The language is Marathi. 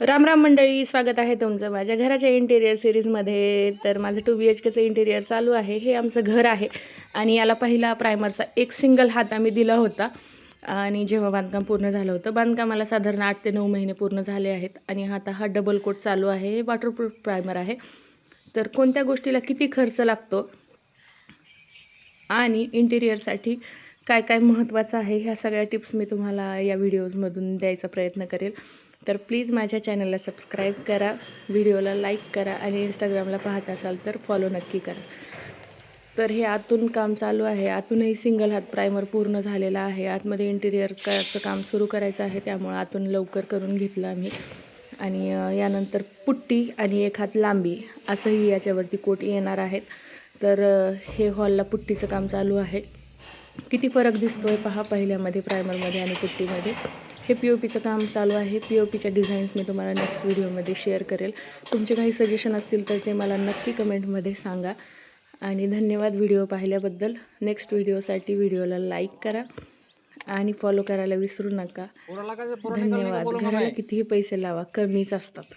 राम राम मंडळी, स्वागत आहे तुमचं माझ्या घराच्या इंटेरियर सिरीजमध्ये. तर माझं 2 BHKचं इंटेरियर चालू आहे. हे आमचं घर आहे आणि याला पहिला प्रायमरचा एक सिंगल हात आम्ही दिला होता. आणि जेव्हा बांधकाम पूर्ण झालं होतं, बांधकामाला साधारण 8 ते 9 महिने पूर्ण झाले आहेत. आणि आता हा डबल कोट चालू आहे. हे वॉटरप्रूफ प्रायमर आहे. तर कोणत्या गोष्टीला किती खर्च लागतो आणि इंटेरियरसाठी काय काय महत्त्वाचं आहे, ह्या सगळ्या टिप्स मी तुम्हाला या व्हिडिओजमधून द्यायचा प्रयत्न करेल. तर प्लीज माझ्या चॅनलला सबस्क्राईब करा, व्हिडिओला लाईक करा आणि इंस्टाग्रामला पाहत असाल तर फॉलो नक्की करा. तर हे आतून काम चालू आहे. आतूनही सिंगल हात प्रायमर पूर्ण झालेला आहे. आतमध्ये इंटेरियरचं काम सुरू करायचं आहे, त्यामुळे आतून लवकर करून घेतलं आम्ही. आणि यानंतर पुट्टी आणि एक हात लांबी असंही याच्यावरती कोट येणार आहेत. तर हे हॉलला पुट्टीचं काम चालू आहे. किती फरक दिसतो आहे पहा, पहिल्यामध्ये प्रायमरमध्ये आणि पुट्टीमध्ये. हे POPचं काम चालू आहे. POPच्या डिझाईन्स मी तुम्हाला नेक्स्ट व्हिडिओमध्ये शेअर करेल. तुमचे काही सजेशन असतील तर ते मला नक्की कमेंटमध्ये सांगा. आणि धन्यवाद व्हिडिओ पाहिल्याबद्दल. नेक्स्ट व्हिडिओसाठी व्हिडिओला लाईक करा आणि फॉलो करायला विसरू नका. धन्यवाद. घराला कितीही पैसे लावा, कमीच असतात.